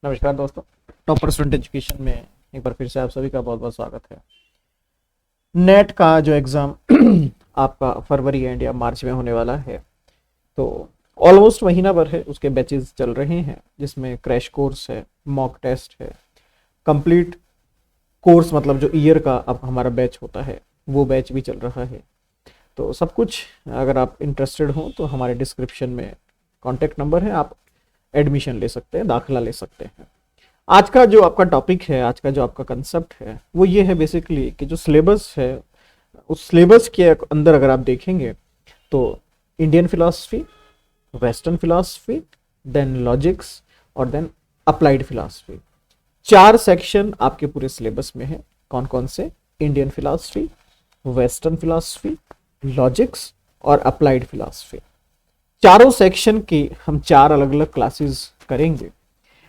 नमस्कार दोस्तों, topper student education में एक बार फिर से आप सभी का बहुत बहुत स्वागत है। नेट का जो एग्ज़ाम आपका फरवरी एंड या मार्च में होने वाला है, तो ऑलमोस्ट महीना भर है, उसके बैचेस चल रहे हैं जिसमें क्रैश कोर्स है, मॉक टेस्ट है, कंप्लीट कोर्स मतलब जो ईयर का अब हमारा बैच होता है वो बैच भी चल रहा है। तो सब कुछ अगर आप इंटरेस्टेड हो तो हमारे डिस्क्रिप्शन में कॉन्टैक्ट नंबर है, आप एडमिशन ले सकते हैं, दाखिला ले सकते हैं। आज का जो आपका टॉपिक है, आज का जो आपका कंसेप्ट है वो ये है बेसिकली कि जो सिलेबस है उस सिलेबस के अंदर अगर आप देखेंगे तो Indian philosophy, western philosophy, then logics और देन अप्लाइड फिलॉसफी, 4 सेक्शन आपके पूरे सिलेबस में है। कौन कौन से? Indian philosophy, western philosophy, logics और अप्लाइड फिलॉसफी। चारों सेक्शन की हम 4 अलग अलग क्लासेस करेंगे।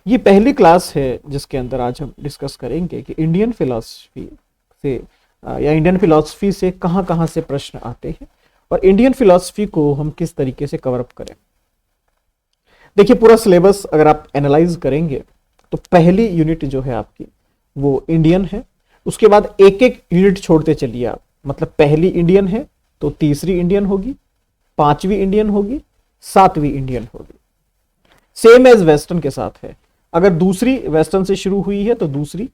ये पहली क्लास है जिसके अंदर आज हम डिस्कस करेंगे कि इंडियन फिलॉसफी से या इंडियन फिलॉसफी से कहाँ कहाँ से प्रश्न आते हैं और इंडियन फिलॉसफी को हम किस तरीके से कवर अप करें। देखिए, पूरा सिलेबस अगर आप एनालाइज करेंगे तो पहली यूनिट जो है आपकी वो इंडियन है। उसके बाद एक एक यूनिट छोड़ते चलिए आप, मतलब पहली इंडियन है तो तीसरी इंडियन होगी, 5वीं इंडियन होगी, 7वीं इंडियन होगी। सेम एज वेस्टर्न के साथ है, अगर दूसरी वेस्टर्न से शुरू हुई है तो दूसरी,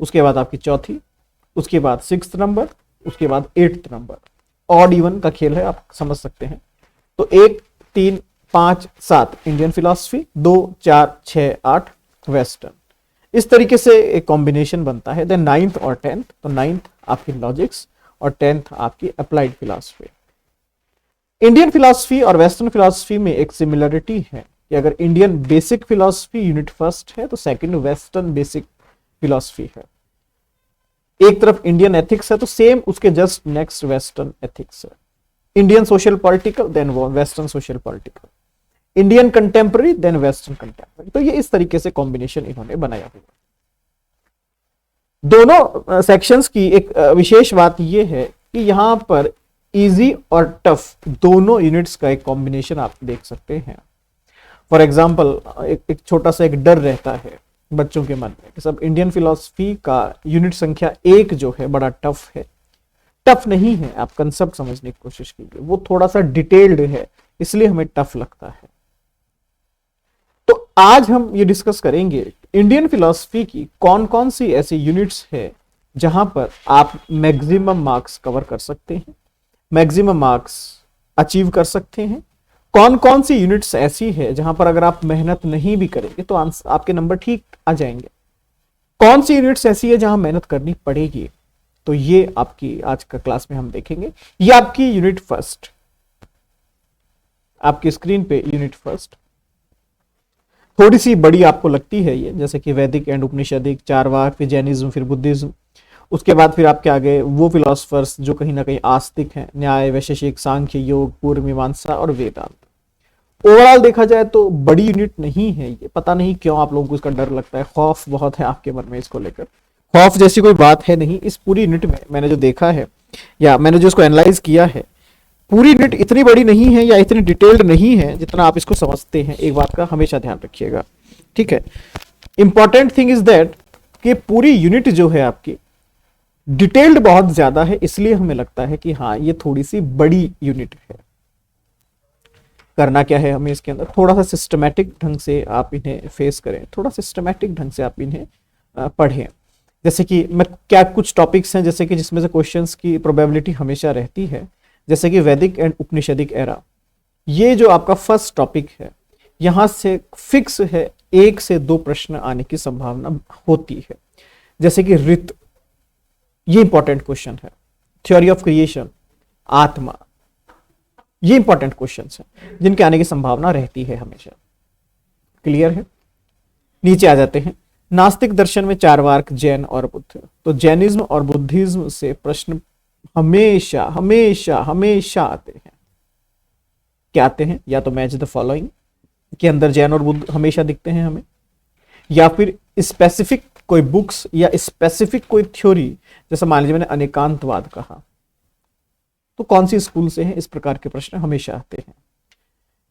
उसके बाद आपकी चौथी, उसके बाद 6th नंबर, उसके बाद 8th नंबर। ऑड इवन का खेल है, आप समझ सकते हैं। तो 1, 3, 5, 7 इंडियन फिलॉसफी, 2, 4, 6, 8 वेस्टर्न। इस तरीके से एक कॉम्बिनेशन बनता है। देन 9th और 10th, तो 9th आपकी लॉजिक्स और 10th आपकी अप्लाइड फिलॉसफी। इंडियन फिलॉसफी और वेस्टर्न फिलॉसफी में एक सिमिलरिटी है कि अगर Indian basic philosophy unit first है तो सेकंड वेस्टर्न बेसिक फिलॉसफी है। एक तरफ इंडियन एथिक्स है तो सेम उसके जस्ट नेक्स्ट वेस्टर्न एथिक्स है। Indian social political, then western social political, Indian contemporary, then western contemporary. तो ये इस तरीके से कॉम्बिनेशन इन्होंने बनाया हुआ। दोनों सेक्शंस की एक विशेष बात यह है कि यहां पर इजी और टफ दोनों यूनिट्स का एक कॉम्बिनेशन आप देख सकते हैं। फॉर एग्जाम्पल, एक छोटा सा एक डर रहता है बच्चों के मन में कि सब इंडियन फिलॉसफी का यूनिट संख्या 1 जो है बड़ा टफ है। टफ नहीं है, आप कंसेप्ट समझने की कोशिश कीजिए, वो थोड़ा सा डिटेल्ड है, इसलिए हमें टफ लगता है। तो आज हम ये डिस्कस करेंगे इंडियन फिलॉसफी की कौन कौन सी ऐसी यूनिट्स है जहां पर आप मैक्सिमम मार्क्स कवर कर सकते हैं, मैक्सिमम मार्क्स अचीव कर सकते हैं। कौन कौन सी यूनिट्स ऐसी है जहां पर अगर आप मेहनत नहीं भी करेंगे तो आपके नंबर ठीक आ जाएंगे। कौन सी यूनिट्स ऐसी है जहां मेहनत करनी पड़ेगी, तो ये आपकी आज का क्लास में हम देखेंगे। ये आपकी यूनिट फर्स्ट, आपकी स्क्रीन पे यूनिट फर्स्ट थोड़ी सी बड़ी आपको लगती है ये, जैसे कि वैदिक एंड उपनिषदिक, चारवाक, फिर जैनिज्म, फिर बुद्धिज्म। उसके बाद फिर आपके आगे वो फिलोसफर्स जो कहीं ना कहीं आस्तिक हैं, न्याय, वैशेषिक, सांख्य, योग, पूर्व मीमांसा और वेदांत। ओवरऑल देखा जाए तो बड़ी यूनिट नहीं है ये, पता नहीं क्यों आप लोगों को इसका डर लगता है, खौफ बहुत है आपके मन में इसको लेकर। खौफ जैसी कोई बात है नहीं। इस पूरी यूनिट में मैंने जो देखा है या मैंने जो इसको एनालाइज किया है, पूरी यूनिट इतनी बड़ी नहीं है या इतनी डिटेल्ड नहीं है जितना आप इसको समझते हैं। एक बात का हमेशा ध्यान रखिएगा, ठीक है। इंपॉर्टेंट थिंग इज दैट कि पूरी यूनिट जो है आपकी डिटेल्ड बहुत ज्यादा है, इसलिए हमें लगता है कि हाँ ये थोड़ी सी बड़ी यूनिट है। करना क्या है हमें इसके अंदर, थोड़ा सा सिस्टमैटिक ढंग से आप इन्हें फेस करें, थोड़ा सिस्टमैटिक ढंग से आप इन्हें पढ़ें। जैसे कि मैं क्या कुछ टॉपिक्स हैं जैसे कि जिसमें से क्वेश्चंस की प्रोबेबिलिटी हमेशा रहती है, जैसे कि वैदिक एंड उपनिषदिक एरा, ये जो आपका फर्स्ट टॉपिक है, यहां से फिक्स है 1 से 2 प्रश्न आने की संभावना होती है। जैसे कि ऋत, ये इंपॉर्टेंट क्वेश्चन है। थ्योरी ऑफ क्रिएशन, आत्मा, ये इंपॉर्टेंट क्वेश्चंस हैं जिनके आने की संभावना रहती है हमेशा। क्लियर है? नीचे आ जाते हैं। नास्तिक दर्शन में चारवाक, जैन और बुद्ध। तो जैनिज्म और बुद्धिज्म से प्रश्न हमेशा हमेशा हमेशा आते हैं। क्या आते हैं? या तो मैच द फॉलोइंग के अंदर जैन और बुद्ध हमेशा दिखते हैं हमें, या फिर स्पेसिफिक कोई बुक्स या स्पेसिफिक कोई थ्योरी, जैसे मान लीजिए मैंने अनेकांतवाद कहा, तो कौन सी स्कूल से है, इस प्रकार के प्रश्न हमेशा आते हैं।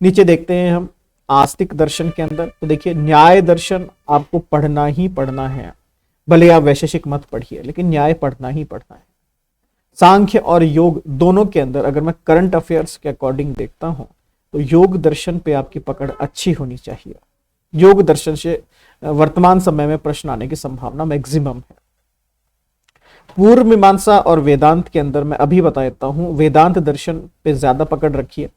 नीचे देखते हैं हम आस्तिक दर्शन के अंदर तो देखिए न्याय दर्शन आपको पढ़ना ही पढ़ना है, भले आप वैशेषिक मत पढ़िए लेकिन न्याय पढ़ना ही पढ़ना है। सांख्य और योग दोनों के अंदर अगर मैं करंट अफेयर्स के अकॉर्डिंग देखता हूं तो योग दर्शन पे आपकी पकड़ अच्छी होनी चाहिए। योग दर्शन से वर्तमान समय में प्रश्न आने की संभावना मैक्सिमम है। पूर्व मीमांसा और वेदांत के अंदर मैं अभी बता देता हूं, वेदांत दर्शन पे ज्यादा पकड़ रखिए,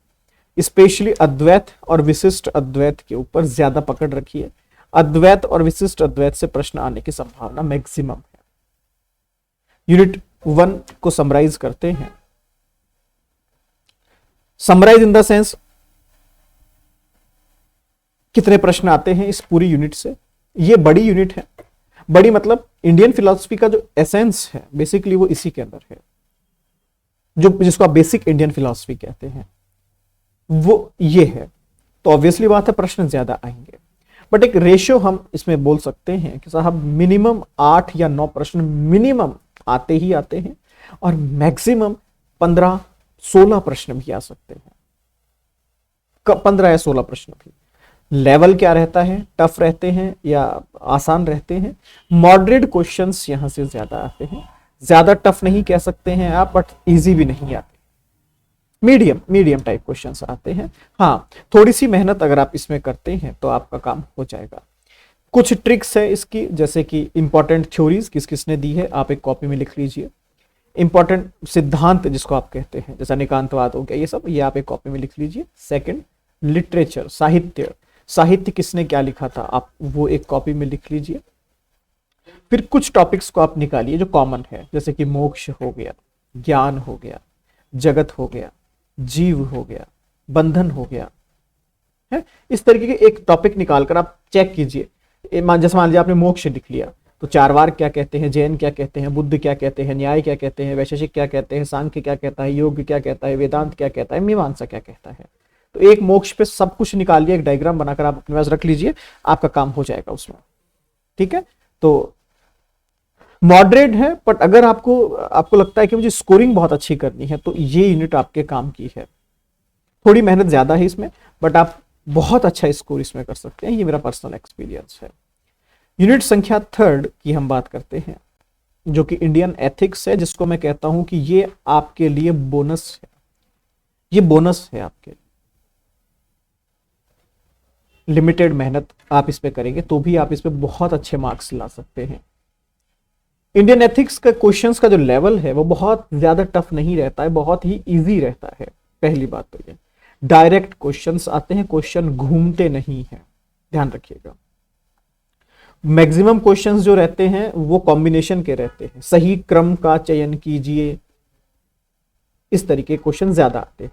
स्पेशली अद्वैत और विशिष्ट अद्वैत के ऊपर ज्यादा पकड़ रखिए। अद्वैत और विशिष्ट अद्वैत से प्रश्न आने की संभावना मैक्सिमम है। यूनिट 1 को समराइज करते हैं। समराइज इन द सेंस कितने प्रश्न आते हैं इस पूरी यूनिट से। ये बड़ी यूनिट है, बड़ी मतलब इंडियन फिलॉसफी का जो एसेंस है बेसिकली वो इसी के अंदर है, जो जिसको आप बेसिक इंडियन फिलॉसफी कहते हैं वो ये है। तो ऑब्वियसली बात है प्रश्न ज्यादा आएंगे, बट एक रेशियो हम इसमें बोल सकते हैं कि साहब मिनिमम 8 या 9 प्रश्न मिनिमम आते ही आते हैं और मैक्सिमम 15-16 प्रश्न भी आ सकते हैं। 15 या 16 प्रश्न भी। लेवल क्या रहता है, टफ रहते हैं या आसान रहते हैं? मॉडरेट क्वेश्चंस यहां से ज्यादा आते हैं, ज्यादा टफ नहीं कह सकते हैं आप, बट इजी भी नहीं आते, मीडियम टाइप क्वेश्चंस आते हैं। हाँ, थोड़ी सी मेहनत अगर आप इसमें करते हैं तो आपका काम हो जाएगा। कुछ ट्रिक्स है इसकी, जैसे कि इंपॉर्टेंट थ्योरीज किस किसने दी है आप एक कॉपी में लिख लीजिए। इंपॉर्टेंट सिद्धांत जिसको आप कहते हैं, जैसा निकांतवाद हो गया, ये सब ये आप एक कॉपी में लिख लीजिए। सेकंड, लिटरेचर, साहित्य किसने क्या लिखा था आप वो एक कॉपी में लिख लीजिए। फिर कुछ टॉपिक्स को आप निकालिए जो कॉमन है, जैसे कि मोक्ष हो गया, ज्ञान हो गया, जगत हो गया, जीव हो गया, बंधन हो गया है। इस तरीके के एक टॉपिक निकालकर आप चेक कीजिए। जैसे मान लीजिए आपने मोक्ष लिख लिया तो चारवाक क्या कहते हैं, जैन क्या कहते हैं, बुद्ध क्या कहते हैं, न्याय क्या कहते हैं, वैशेषिक क्या कहते हैं, सांख्य क्या कहता है, योग क्या कहता है, वेदांत क्या कहता है, मीमांसा क्या कहता है। तो एक मोक्ष पे सब कुछ निकालिए, एक डायग्राम बनाकर आप अपने पास रख लीजिए, आपका काम हो जाएगा उसमें। ठीक है, तो मॉडरेट है, बट अगर आपको लगता है कि मुझे स्कोरिंग बहुत अच्छी करनी है तो ये यूनिट आपके काम की है। थोड़ी मेहनत ज्यादा है इसमें, बट आप बहुत अच्छा स्कोर इसमें कर सकते हैं, ये मेरा पर्सनल एक्सपीरियंस है। यूनिट संख्या 3 की हम बात करते हैं, जो कि इंडियन एथिक्स है, जिसको मैं कहता हूं कि ये आपके लिए बोनस है, ये बोनस है आपके लिए। लिमिटेड मेहनत आप इस पे करेंगे तो भी आप इस पे बहुत अच्छे मार्क्स ला सकते हैं। इंडियन एथिक्स का क्वेश्चंस का जो लेवल है वो बहुत ज्यादा टफ नहीं रहता है, बहुत ही इजी रहता है। पहली बात तो ये डायरेक्ट क्वेश्चंस आते हैं, क्वेश्चन घूमते नहीं हैं, ध्यान रखिएगा। मैक्सिमम क्वेश्चंस जो रहते हैं वो कॉम्बिनेशन के रहते हैं, सही क्रम का चयन कीजिए, इस तरीके क्वेश्चन ज्यादा आते हैं।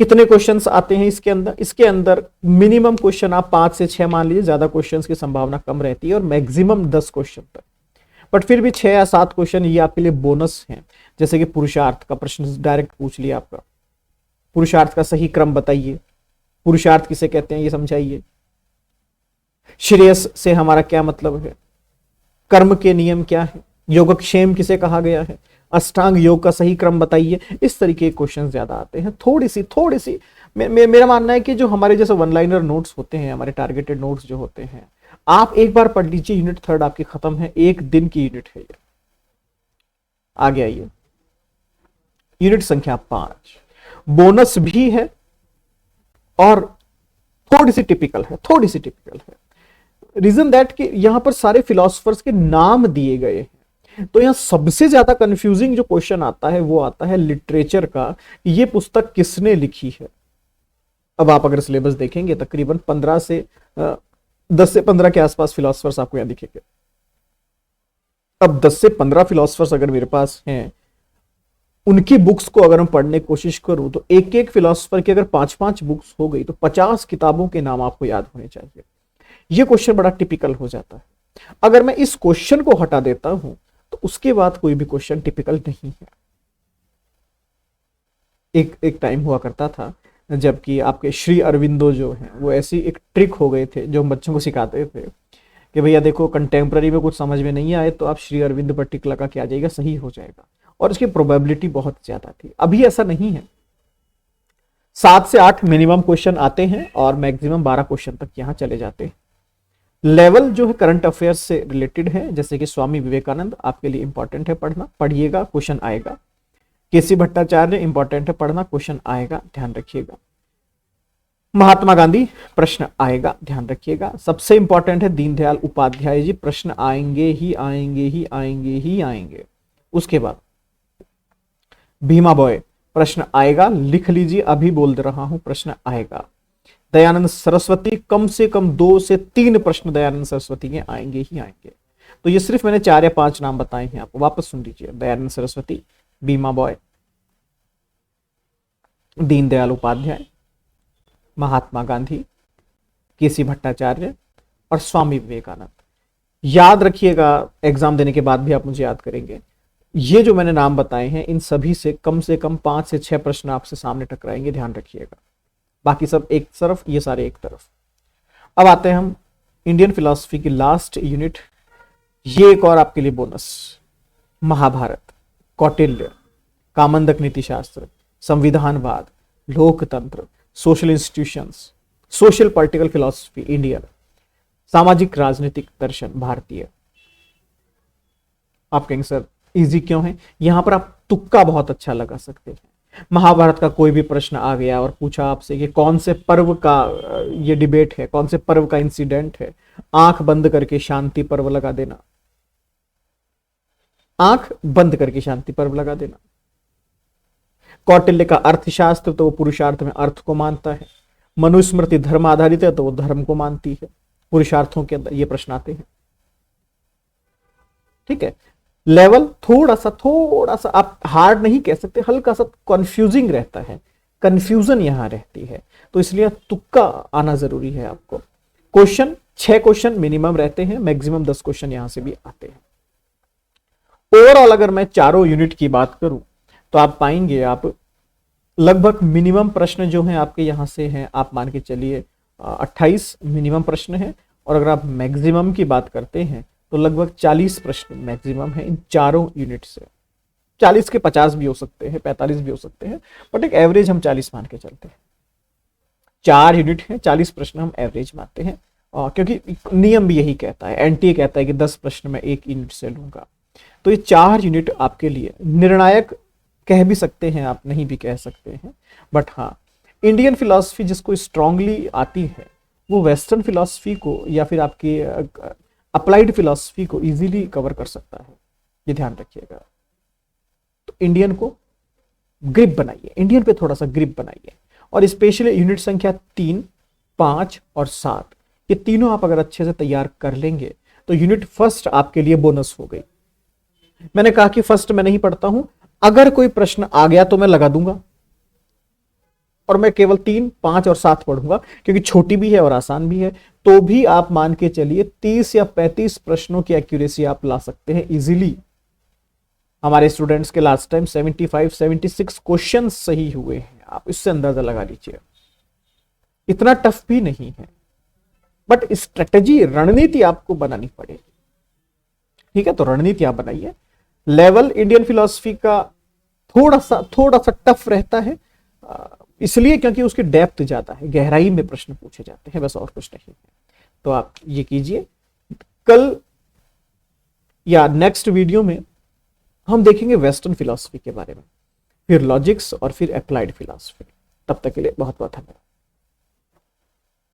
कितने क्वेश्चंस आते हैं इसके अंदर मिनिमम क्वेश्चन आप 5 से 6 मान लीजिए, ज्यादा क्वेश्चंस की संभावना कम रहती है, और मैक्सिमम 10 क्वेश्चन तक। बट फिर भी 6 या 7 क्वेश्चन ये आपके लिए बोनस हैं, जैसे कि पुरुषार्थ का प्रश्न डायरेक्ट पूछ लिया आपका, पुरुषार्थ का सही क्रम बताइए, पुरुषार्थ किसे कहते हैं ये समझाइए, श्रेयस से हमारा क्या मतलब है, कर्म के नियम क्या है, योगक्षेम किसे कहा गया है, अष्टांग योग का सही क्रम बताइए। इस तरीके के क्वेश्चन ज्यादा आते हैं। थोड़ी सी मेरा मानना है कि जो हमारे जैसे वन लाइनर नोट्स होते हैं, हमारे टारगेटेड नोट्स जो होते हैं, आप एक बार पढ़ लीजिए, यूनिट 3 आपकी खत्म है, एक दिन की यूनिट है ये। आगे आइए, यूनिट संख्या 5 बोनस भी है और थोड़ी सी टिपिकल है। रीजन दैट कि यहां पर सारे फिलोसफर्स के नाम दिए गए हैं, तो यहां सबसे ज्यादा कंफ्यूजिंग जो क्वेश्चन आता है वो आता है लिटरेचर का, ये पुस्तक किसने लिखी है। अब आप अगर सिलेबस देखेंगे तकरीबन 10 से 15 के आसपास फिलोसफर्स आपको यहां दिखेंगे। अब 10 से 15 फिलोसफर्स अगर मेरे पास हैं, उनकी बुक्स को अगर मैं पढ़ने की कोशिश करूं तो एक एक फिलोसफर की अगर 5-5 बुक्स हो गई तो 50 किताबों के नाम आपको याद होने चाहिए। यह क्वेश्चन बड़ा टिपिकल हो जाता है। अगर मैं इस क्वेश्चन को हटा देता हूं तो उसके बाद कोई भी क्वेश्चन टिपिकल नहीं है। एक टाइम हुआ करता था जबकि आपके श्री अरविंदो जो हैं वो ऐसी एक ट्रिक हो गए थे जो हम बच्चों को सिखाते थे कि भैया देखो कंटेम्प्ररी में कुछ समझ में नहीं आए तो आप श्री अरविंद पर टिक लगा के आ जाएगा, सही हो जाएगा, और इसकी प्रोबेबिलिटी बहुत ज्यादा थी। अभी ऐसा नहीं है, 7 से 8 मिनिमम क्वेश्चन आते हैं और मैक्सिमम 12 क्वेश्चन तक यहाँ चले जाते हैं। लेवल जो है करंट अफेयर्स से रिलेटेड है, जैसे कि स्वामी विवेकानंद आपके लिए इंपॉर्टेंट है पढ़ना, पढ़िएगा, क्वेश्चन आएगा। केसी भट्टाचार्य इंपॉर्टेंट है पढ़ना, क्वेश्चन आएगा, ध्यान रखिएगा। महात्मा गांधी प्रश्न आएगा, ध्यान रखिएगा। सबसे इंपॉर्टेंट है दीनदयाल उपाध्याय जी, प्रश्न आएंगे ही आएंगे ही आएंगे ही आएंगे। उसके बाद भीमा बॉय प्रश्न आएगा, लिख लीजिए, अभी बोल रहा हूं, प्रश्न आएगा। दयानंद सरस्वती कम से कम 2 से 3 प्रश्न दयानंद सरस्वती के आएंगे ही आएंगे। तो ये सिर्फ मैंने 4 या 5 नाम बताए हैं आपको, वापस सुन लीजिए। दयानंद सरस्वती, भीमा बॉय, दीनदयाल उपाध्याय, महात्मा गांधी, केसी भट्टाचार्य और स्वामी विवेकानंद। याद रखिएगा, एग्जाम देने के बाद भी आप मुझे याद करेंगे। ये जो मैंने नाम बताए हैं इन सभी से कम 5 से 6 प्रश्न आपसे सामने टकराएंगे, ध्यान रखिएगा। बाकी सब एक तरफ, ये सारे एक तरफ। अब आते हैं हम इंडियन फिलॉसफी की लास्ट यूनिट। ये एक और आपके लिए बोनस, महाभारत, कौटिल्य, कामंदक नीति शास्त्र, संविधानवाद, लोकतंत्र, social institutions, social political philosophy Indian, सामाजिक राजनीतिक दर्शन भारतीय। आप कहेंगे सर इजी क्यों है? यहां पर आप तुक्का बहुत अच्छा लगा सकते हैं। महाभारत का कोई भी प्रश्न आ गया और पूछा आपसे कि कौन से पर्व का ये डिबेट है, कौन से पर्व का इंसिडेंट है, आंख बंद करके शांति पर्व लगा देना, आंख बंद करके शांति पर्व लगा देना। कौटिल्य का अर्थशास्त्र, तो वो पुरुषार्थ में अर्थ को मानता है। मनुस्मृति धर्म आधारित है, तो वो धर्म को मानती है। पुरुषार्थों के अंदर ये प्रश्न आते हैं, ठीक है। लेवल थोड़ा सा आप हार्ड नहीं कह सकते, हल्का सा कंफ्यूजिंग रहता है, कंफ्यूजन यहां रहती है, तो इसलिए तुक्का आना जरूरी है आपको। क्वेश्चन 6 क्वेश्चन मिनिमम रहते हैं, मैक्सिमम 10 क्वेश्चन यहां से भी आते हैं। ओवरऑल अगर मैं चारों यूनिट की बात करूं तो आप पाएंगे, आप लगभग मिनिमम प्रश्न जो हैं आपके यहां से हैं, आप मान के चलिए 28 मिनिमम प्रश्न है, और अगर आप मैक्सिमम की बात करते हैं तो लगभग 40 प्रश्न मैक्सिमम है इन चारों यूनिट से। 40 के 50 भी हो सकते हैं, 45 भी हो सकते हैं, बट एक एवरेज हम 40 मान के चलते हैं। 4 यूनिट हैं, 40 प्रश्न हम एवरेज मानते हैं, क्योंकि नियम भी यही कहता है, एनटीए कहता है कि 10 प्रश्न मैं एक यूनिट से लूंगा। तो ये 4 यूनिट आपके लिए निर्णायक कह भी सकते हैं आप, नहीं भी कह सकते हैं, बट हाँ, इंडियन फिलॉसफी जिसको स्ट्रांगली आती है वो वेस्टर्न फिलॉसफी को या फिर आपकी अप्लाइड फिलॉसफी को इजीली कवर कर सकता है, ये ध्यान रखिएगा। तो इंडियन को ग्रिप बनाइए, इंडियन पे थोड़ा सा ग्रिप बनाइए, और स्पेशली यूनिट संख्या 3, 5 और 7, ये तीनों आप अगर अच्छे से तैयार कर लेंगे तो यूनिट फर्स्ट आपके लिए बोनस हो गई। मैंने कहा कि फर्स्ट मैं नहीं पढ़ता हूं, अगर कोई प्रश्न आ गया तो मैं लगा दूंगा, और मैं केवल 3, 5 और 7 पढ़ूंगा, क्योंकि छोटी भी है और आसान भी है। तो भी आप मान के चलिए 30 या 35 प्रश्नों की एक्यूरेसी आप ला सकते हैं इजीली। हमारे स्टूडेंट्स के लास्ट टाइम 75, 76 क्वेश्चन सही हुए हैं, आप इससे अंदाजा लगा लीजिए। इतना टफ भी नहीं है, बट स्ट्रेटेजी, रणनीति आपको बनानी पड़ेगी, ठीक है। तो रणनीति आप बनाइए। लेवल इंडियन फिलॉसफी का थोड़ा सा टफ रहता है, इसलिए क्योंकि उसकी डेप्थ ज्यादा है, गहराई में प्रश्न पूछे जाते हैं, बस और कुछ नहीं है। तो आप ये कीजिए। कल या नेक्स्ट वीडियो में हम देखेंगे वेस्टर्न फिलॉसफी के बारे में, फिर लॉजिक्स और फिर अप्लाइड फिलॉसफी। तब तक के लिए बहुत बहुत धन्यवाद।